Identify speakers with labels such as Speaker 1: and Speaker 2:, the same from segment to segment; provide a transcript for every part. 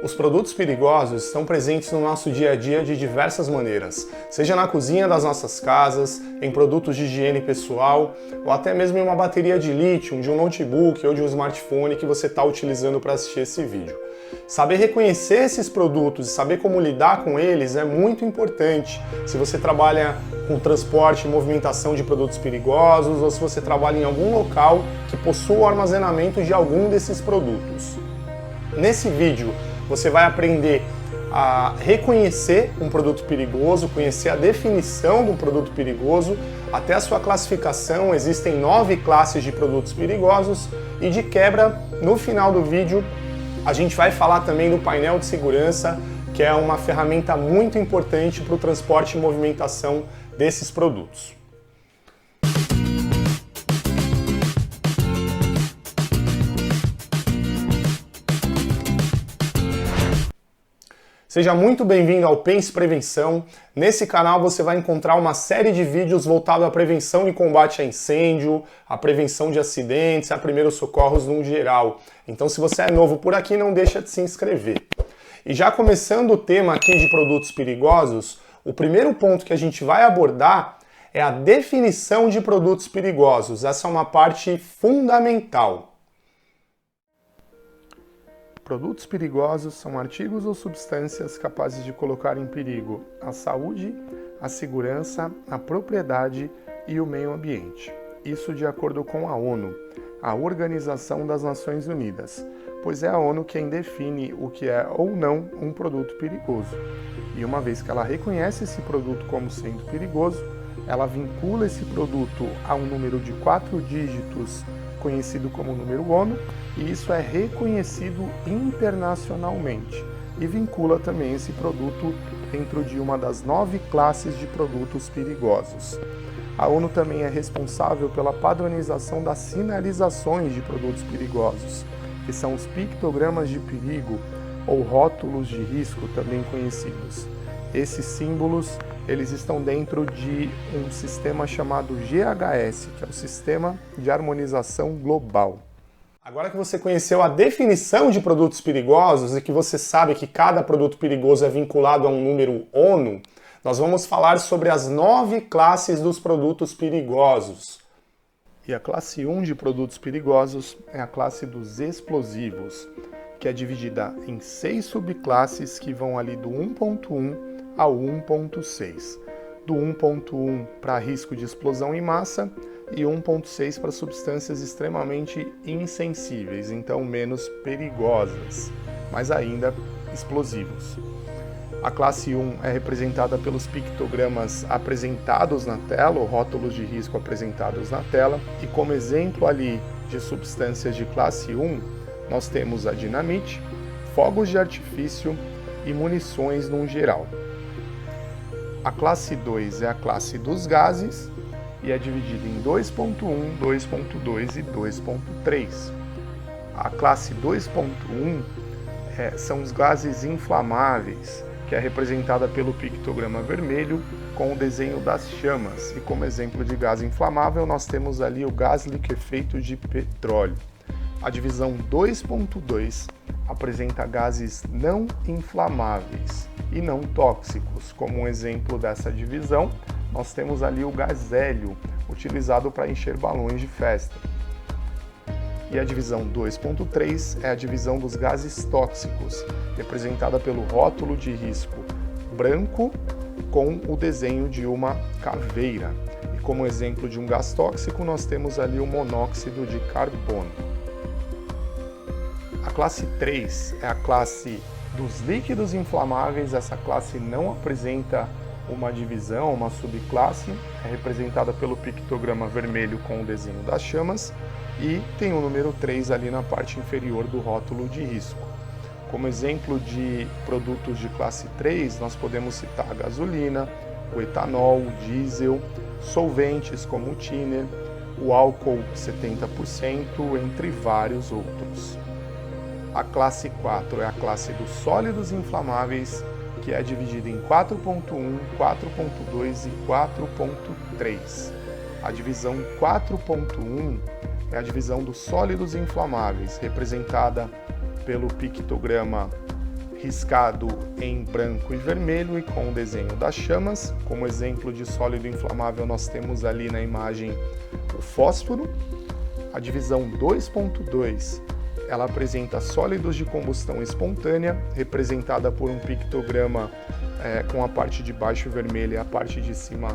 Speaker 1: Os produtos perigosos estão presentes no nosso dia a dia de diversas maneiras, seja na cozinha das nossas casas, em produtos de higiene pessoal, ou até mesmo em uma bateria de lítio, de um notebook ou de um smartphone que você está utilizando para assistir esse vídeo. Saber reconhecer esses produtos e saber como lidar com eles é muito importante se você trabalha com transporte e movimentação de produtos perigosos ou se você trabalha em algum local que possua o armazenamento de algum desses produtos. Nesse vídeo, você vai aprender a reconhecer um produto perigoso, conhecer a definição de um produto perigoso, até a sua classificação. Existem 9 classes de produtos perigosos e, de quebra, no final do vídeo, a gente vai falar também do painel de segurança, que é uma ferramenta muito importante para o transporte e movimentação desses produtos. Seja muito bem-vindo ao Pense Prevenção. Nesse canal você vai encontrar uma série de vídeos voltados à prevenção e combate a incêndio, à prevenção de acidentes, a primeiros socorros no geral. Então, se você é novo por aqui, não deixa de se inscrever. E já começando o tema aqui de produtos perigosos, o primeiro ponto que a gente vai abordar é a definição de produtos perigosos. Essa é uma parte fundamental. Produtos perigosos são artigos ou substâncias capazes de colocar em perigo a saúde, a segurança, a propriedade e o meio ambiente. Isso de acordo com a ONU, a Organização das Nações Unidas, pois é a ONU quem define o que é ou não um produto perigoso. E uma vez que ela reconhece esse produto como sendo perigoso, ela vincula esse produto a um número de 4 dígitos conhecido como número ONU, e isso é reconhecido internacionalmente e vincula também esse produto dentro de uma das 9 classes de produtos perigosos. A ONU também é responsável pela padronização das sinalizações de produtos perigosos, que são os pictogramas de perigo ou rótulos de risco, também conhecidos. Esses símbolos, eles estão dentro de um sistema chamado GHS, que é o Sistema de Harmonização Global. Agora que você conheceu a definição de produtos perigosos e que você sabe que cada produto perigoso é vinculado a um número ONU, nós vamos falar sobre as 9 classes dos produtos perigosos. E a classe 1 de produtos perigosos é a classe dos explosivos, que é dividida em 6 subclasses que vão ali do 1.1 ao 1.6. Do 1.1 para risco de explosão em massa e 1.6 para substâncias extremamente insensíveis, então menos perigosas, mas ainda explosivos. A classe 1 é representada pelos pictogramas apresentados na tela, ou rótulos de risco apresentados na tela, e como exemplo ali de substâncias de classe 1, nós temos a dinamite, fogos de artifício e munições no geral. A classe 2 é a classe dos gases e é dividida em 2.1, 2.2 e 2.3. A classe 2.1 são os gases inflamáveis, que é representada pelo pictograma vermelho com o desenho das chamas. E como exemplo de gás inflamável, nós temos ali o gás liquefeito de petróleo. A divisão 2.2 apresenta gases não inflamáveis e não tóxicos. Como um exemplo dessa divisão, nós temos ali o gás hélio, utilizado para encher balões de festa. E a divisão 2.3 é a divisão dos gases tóxicos, representada pelo rótulo de risco branco com o desenho de uma caveira. E como exemplo de um gás tóxico, nós temos ali o monóxido de carbono. A classe 3 é a classe dos líquidos inflamáveis. Essa classe não apresenta uma divisão, uma subclasse, é representada pelo pictograma vermelho com o desenho das chamas e tem o número 3 ali na parte inferior do rótulo de risco. Como exemplo de produtos de classe 3, nós podemos citar a gasolina, o etanol, o diesel, solventes como o thinner, o álcool 70%, entre vários outros. A classe 4 é a classe dos sólidos inflamáveis, que é dividida em 4.1, 4.2 e 4.3. A divisão 4.1 é a divisão dos sólidos inflamáveis, representada pelo pictograma riscado em branco e vermelho e com o desenho das chamas. Como exemplo de sólido inflamável, nós temos ali na imagem o fósforo. A divisão 2.2, ela apresenta sólidos de combustão espontânea, representada por um pictograma com a parte de baixo vermelha e a parte de cima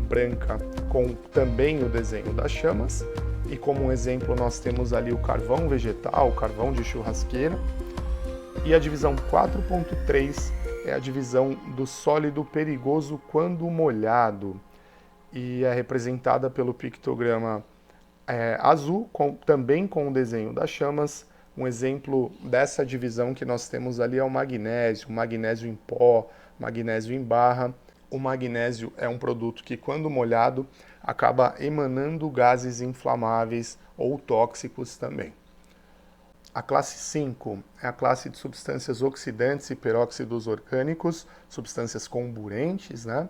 Speaker 1: branca, com também o desenho das chamas. E como um exemplo, nós temos ali o carvão vegetal, o carvão de churrasqueira. E a divisão 4.3 é a divisão do sólido perigoso quando molhado, e é representada pelo pictograma azul, também com o desenho das chamas. Um exemplo dessa divisão que nós temos ali é o magnésio em pó, magnésio em barra. O magnésio é um produto que, quando molhado, acaba emanando gases inflamáveis ou tóxicos também. A classe 5 é a classe de substâncias oxidantes e peróxidos orgânicos, substâncias comburentes, né?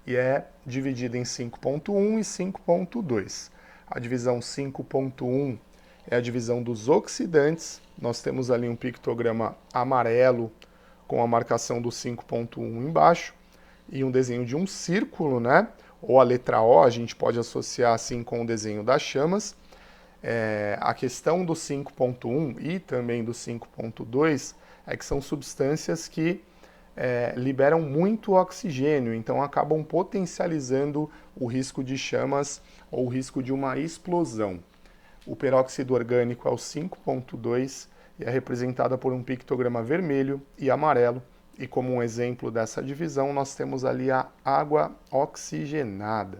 Speaker 1: E é dividida em 5.1 e 5.2. A divisão 5.1 é a divisão dos oxidantes. Nós temos ali um pictograma amarelo com a marcação do 5.1 embaixo e um desenho de um círculo, né? Ou a letra O, a gente pode associar assim com o desenho das chamas. A questão do 5.1 e também do 5.2 é que são substâncias que liberam muito oxigênio, então acabam potencializando o risco de chamas ou o risco de uma explosão. O peróxido orgânico é o 5.2 e é representada por um pictograma vermelho e amarelo. E como um exemplo dessa divisão, nós temos ali a água oxigenada.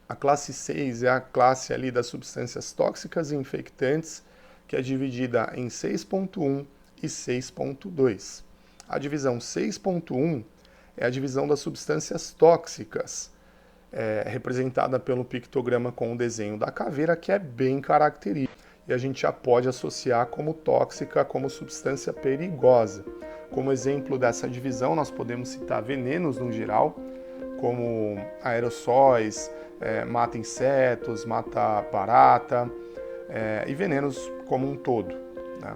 Speaker 1: A classe 6 é a classe ali das substâncias tóxicas e infectantes, que é dividida em 6.1 e 6.2. A divisão 6.1 é a divisão das substâncias tóxicas, representada pelo pictograma com o desenho da caveira, que é bem característico. E a gente já pode associar como tóxica, como substância perigosa. Como exemplo dessa divisão, nós podemos citar venenos no geral, como aerossóis, mata insetos, mata barata, e venenos como um todo, né?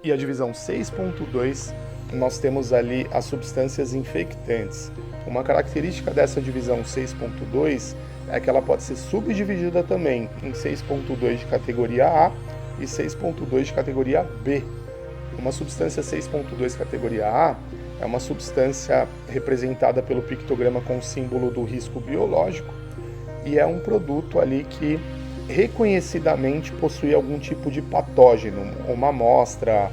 Speaker 1: E a divisão 6.2, nós temos ali as substâncias infectantes. Uma característica dessa divisão 6.2 é que ela pode ser subdividida também em 6.2 de categoria A e 6.2 de categoria B. Uma substância 6.2 categoria A é uma substância representada pelo pictograma com o símbolo do risco biológico e é um produto ali que reconhecidamente possui algum tipo de patógeno, uma amostra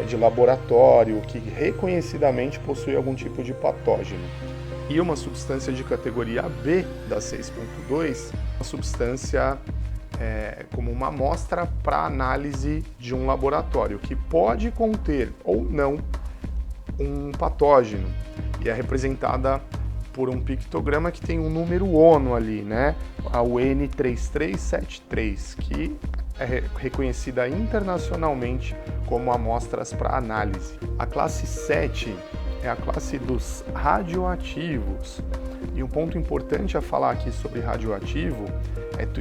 Speaker 1: de laboratório que reconhecidamente possui algum tipo de patógeno. E uma substância de categoria B, da 6.2, uma substância como uma amostra para análise de um laboratório, que pode conter ou não um patógeno, e é representada por um pictograma que tem um número ONU ali, né? A UN3373, que é reconhecida internacionalmente como amostras para análise. A classe 7 é a classe dos radioativos. E um ponto importante a falar aqui sobre radioativo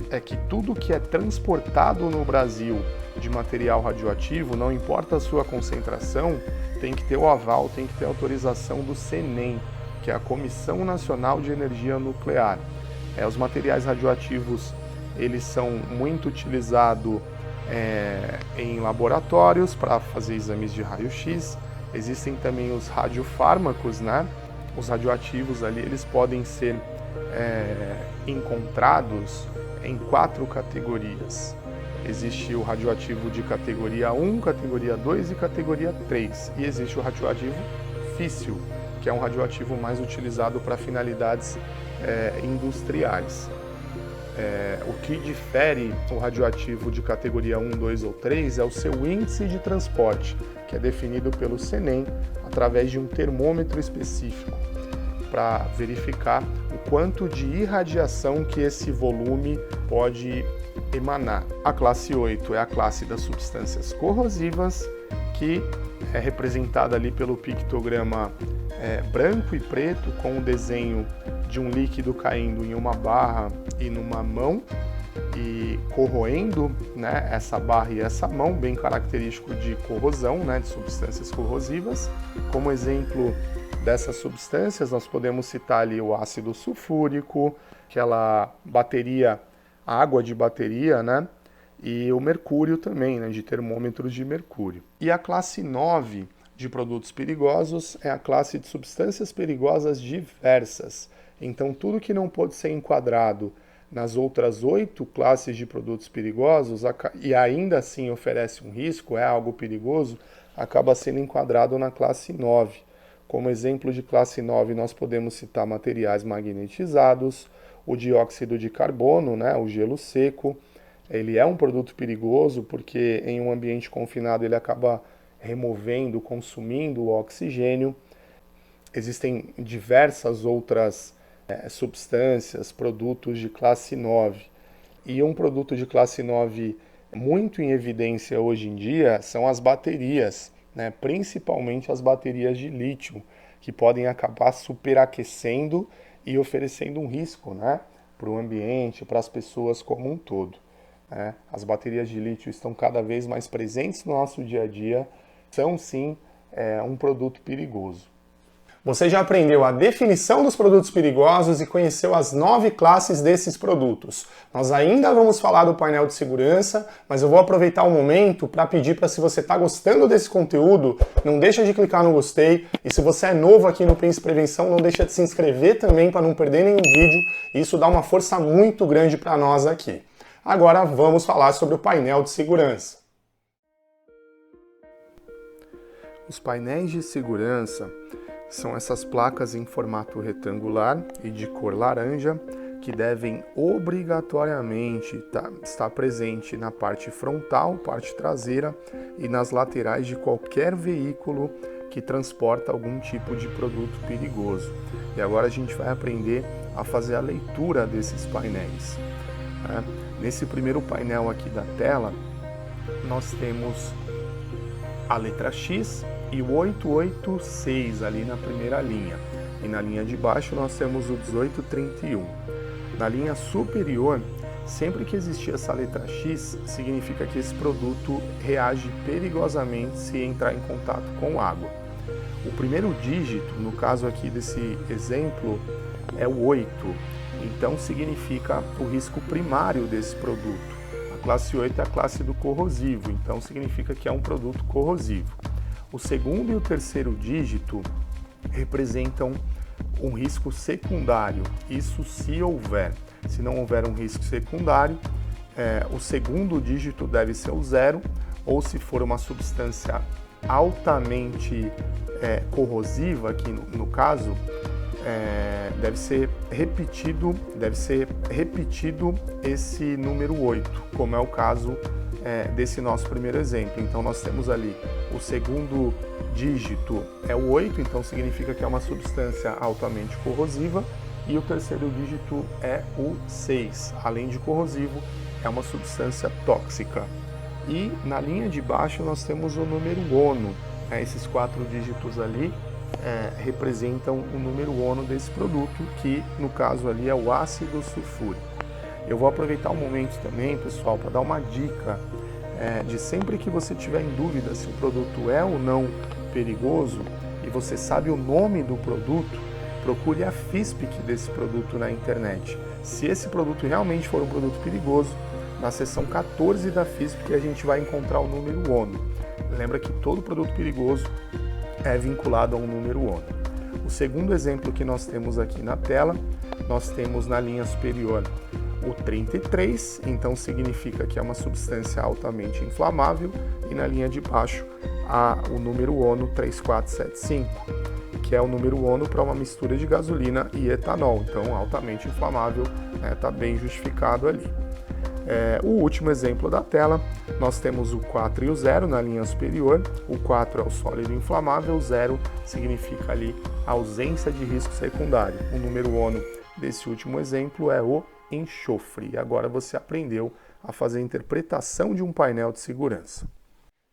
Speaker 1: é que tudo que é transportado no Brasil de material radioativo, não importa a sua concentração, tem que ter o aval, tem que ter a autorização do CNEM, que é a Comissão Nacional de Energia Nuclear. Os materiais radioativos, eles são muito utilizados em laboratórios para fazer exames de raio-x. Existem também os radiofármacos, né? Os radioativos ali, eles podem ser encontrados em 4 categorias. Existe o radioativo de categoria 1, categoria 2 e categoria 3. E existe o radioativo físsil, que é um radioativo mais utilizado para finalidades industriais. O que difere o radioativo de categoria 1, 2 ou 3 é o seu índice de transporte, que é definido pelo CNEM através de um termômetro específico, para verificar o quanto de irradiação que esse volume pode emanar. A classe 8 é a classe das substâncias corrosivas, que é representada ali pelo pictograma branco e preto, com o desenho de um líquido caindo em uma barra e numa mão. e corroendo, né, essa barra e essa mão, bem característico de corrosão, né, de substâncias corrosivas. Como exemplo dessas substâncias, nós podemos citar ali o ácido sulfúrico, aquela bateria, água de bateria, né, e o mercúrio também, né, de termômetros de mercúrio. E a classe 9 de produtos perigosos é a classe de substâncias perigosas diversas. Então, tudo que não pode ser enquadrado nas outras 8 classes de produtos perigosos e ainda assim oferece um risco, é algo perigoso, acaba sendo enquadrado na classe 9. Como exemplo de classe 9, nós podemos citar materiais magnetizados, o dióxido de carbono, né, o gelo seco. Ele é um produto perigoso porque em um ambiente confinado ele acaba removendo, consumindo o oxigênio. Existem diversas outras substâncias, produtos de classe 9. E um produto de classe 9 muito em evidência hoje em dia são as baterias, né? Principalmente as baterias de lítio, que podem acabar superaquecendo e oferecendo um risco, né, para o ambiente, para as pessoas como um todo. As baterias de lítio estão cada vez mais presentes no nosso dia a dia, são sim um produto perigoso. Você já aprendeu a definição dos produtos perigosos e conheceu as 9 classes desses produtos. Nós ainda vamos falar do painel de segurança, mas eu vou aproveitar o momento para pedir para, se você está gostando desse conteúdo, não deixa de clicar no gostei, e se você é novo aqui no Príncipe Prevenção, não deixa de se inscrever também para não perder nenhum vídeo, isso dá uma força muito grande para nós aqui. Agora vamos falar sobre o painel de segurança. Os painéis de segurança são essas placas em formato retangular e de cor laranja que devem obrigatoriamente estar presente na parte frontal, parte traseira e nas laterais de qualquer veículo que transporta algum tipo de produto perigoso. E agora a gente vai aprender a fazer a leitura desses painéis. Nesse primeiro painel aqui da tela, nós temos a letra X e o 886 ali na primeira linha. E na linha de baixo nós temos o 1831. Na linha superior, sempre que existir essa letra X, significa que esse produto reage perigosamente se entrar em contato com água. O primeiro dígito, no caso aqui desse exemplo, é o 8. Então significa o risco primário desse produto. A classe 8 é a classe do corrosivo, então significa que é um produto corrosivo. O segundo e o terceiro dígito representam um risco secundário, isso se houver. Se não houver um risco secundário, o segundo dígito deve ser o 0, ou se for uma substância altamente corrosiva, aqui no caso, deve ser repetido esse número 8, como é o caso desse nosso primeiro exemplo. Então nós temos ali o segundo dígito é o 8, então significa que é uma substância altamente corrosiva, e o terceiro dígito é o 6, além de corrosivo, é uma substância tóxica. E na linha de baixo nós temos o número ONU, esses 4 dígitos ali representam o número ONU desse produto, que no caso ali é o ácido sulfúrico. Eu vou aproveitar o momento também, pessoal, para dar uma dica de sempre que você tiver em dúvida se o produto é ou não perigoso e você sabe o nome do produto, procure a FISPIC desse produto na internet. Se esse produto realmente for um produto perigoso, na seção 14 da FISPIC a gente vai encontrar o número ONU. Lembra que todo produto perigoso é vinculado a um número ONU. O segundo exemplo que nós temos aqui na tela, nós temos na linha superior o 33, então significa que é uma substância altamente inflamável, e na linha de baixo há o número ONU 3475, que é o número ONU para uma mistura de gasolina e etanol, então altamente inflamável, está bem justificado ali. O último exemplo da tela, nós temos o 4 e o 0 na linha superior. O 4 é o sólido inflamável, o 0 significa ali a ausência de risco secundário. O número ONU desse último exemplo é o enxofre. E agora você aprendeu a fazer a interpretação de um painel de segurança.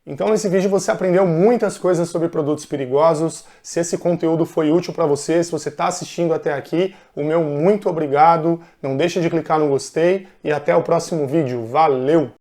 Speaker 1: Então nesse vídeo você aprendeu muitas coisas sobre produtos perigosos. Se esse conteúdo foi útil para você, se você está assistindo até aqui, o meu muito obrigado. Não deixe de clicar no gostei e até o próximo vídeo. Valeu!